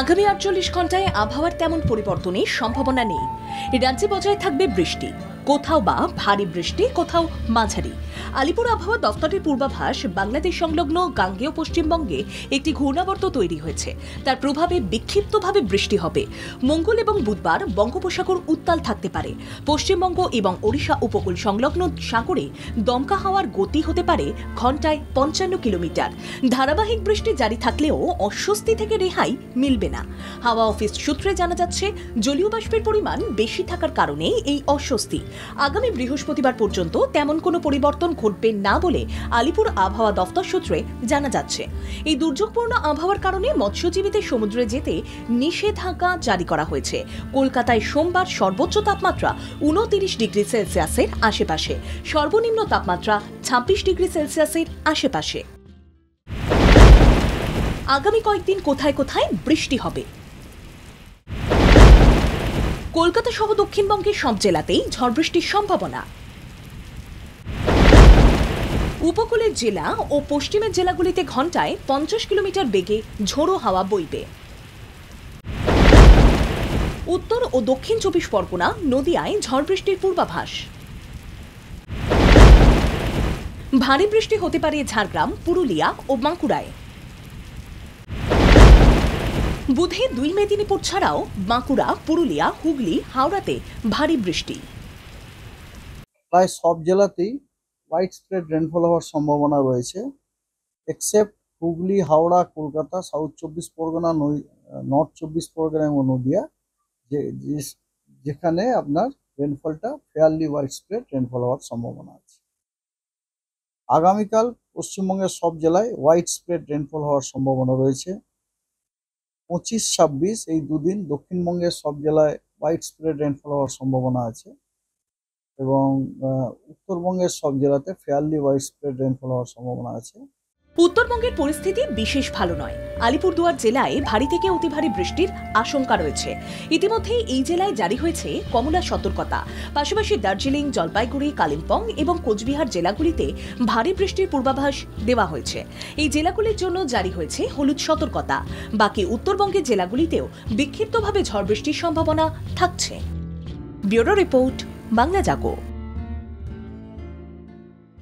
আগামী ৪৮ ঘন্টায় আবহাওয়ার তেমন পরিবর্তনের সম্ভাবনা নেই। রাজ্যে বজায় থাকবে বৃষ্টি, কোথাও বা ভারী বৃষ্টি, কোথাও মাঝারি। আলিপুর আবহাওয়া দফতরের পূর্বাভাস, বাংলাদেশ সংলগ্ন গাঙ্গেয় পশ্চিমবঙ্গে একটি ঘূর্ণাবর্ত তৈরি হয়েছে। তার প্রভাবে বিক্ষিপ্তভাবে বৃষ্টি হবে। মঙ্গল এবং বুধবার বঙ্গোপসাগর উত্তাল থাকতে পারে। পশ্চিমবঙ্গ এবং ওড়িশা উপকূল সংলগ্ন সাগরে দমকা হাওয়ার গতি হতে পারে ঘন্টায় ৫৫ কিলোমিটার। ধারাবাহিক বৃষ্টি জারি থাকলেও অস্বস্তি থেকে রেহাই মিলবে না। হাওয়া অফিস সূত্রে জানা যাচ্ছে, জলীয় বাষ্পের পরিমাণ বেশি থাকার কারণে এই অস্বস্তি। আগামী বৃহস্পতিবার পর্যন্ত তেমন কোনো পরিবর্তন ঘটবে না বলে আলিপুর আবহাওয়া দফতর সূত্রে জানা যাচ্ছে। এই দুর্যোগপূর্ণ আবহাওয়ার কারণে মৎস্যজীবীদের সমুদ্রে যেতে নিষেধাজ্ঞা জারি করা হয়েছে। কলকাতায় সোমবার সর্বোচ্চ তাপমাত্রা ২৯ ডিগ্রি সেলসিয়াসের আশেপাশে, সর্বনিম্ন তাপমাত্রা ২৬ ডিগ্রি সেলসিয়াসের আশেপাশে। আগামী কয়েকদিন কোথায় কোথায় বৃষ্টি হবে? কলকাতা সহ দক্ষিণবঙ্গের সব জেলাতেই ঝড় বৃষ্টির সম্ভাবনা। উপকূলের জেলা ও পশ্চিমের জেলাগুলিতে ঘন্টায় ৫০ কিলোমিটার বেগে ঝোড়ো হাওয়া বইবে। উত্তর ও দক্ষিণ ২৪ পরগনা, নদিয়ায় ঝড় বৃষ্টির পূর্বাভাস। ভারী বৃষ্টি হতে পারে ঝাড়গ্রাম, পুরুলিয়া ও বাঁকুড়ায়। বুধে ২ মেদিনীপুর ছাড়াও বাঁকুড়া, পুরুলিয়া, হুগলি, হাওড়াতে ভারী বৃষ্টি। প্রায় সব জেলাতেই হোয়াইট স্প্রেড রেনফল হওয়ার সম্ভাবনা রয়েছে, except Hooghly, Howrah, Kolkata, south ২৪ Pargana, north ২৪ Pargana এবং নদিয়া, যেখানে আপনার রেনফলটা ফেয়ারলি হোয়াইট স্প্রেড রেনফল হওয়ার সম্ভাবনা আছে। আগামীকাল পশ্চিমবঙ্গের সব জেলায় হোয়াইট স্প্রেড রেনফল হওয়ার সম্ভাবনা রয়েছে। ২৫-২৬ এই দুদিন দক্ষিণবঙ্গের সব জেলায় হোয়াইট স্প্রেড রেনফল হওয়ার সম্ভাবনা আছে এবং উত্তরবঙ্গের সব জেলাতে ফেয়ারলি হোয়াইট স্প্রেড রেনফল হওয়ার সম্ভাবনা আছে। উত্তরবঙ্গের পরিস্থিতি বিশেষ ভালো নয়। আলিপুরদুয়ার জেলায় ভারী থেকে অতি ভারী বৃষ্টির আশঙ্কা রয়েছে। ইতিমধ্যেই এই জেলায় জারি হয়েছে কমলা সতর্কতা। পাশাপাশি দার্জিলিং, জলপাইগুড়ি, কালিম্পং এবং কোচবিহার জেলাগুলিতে ভারী বৃষ্টির পূর্বাভাস দেওয়া হয়েছে। এই জেলাগুলির জন্য জারি হয়েছে হলুদ সতর্কতা। বাকি উত্তরবঙ্গের জেলাগুলিতেও বিক্ষিপ্তভাবে ঝড় বৃষ্টির সম্ভাবনা থাকছে। ব্যুরো রিপোর্ট, বাংলা জাগো।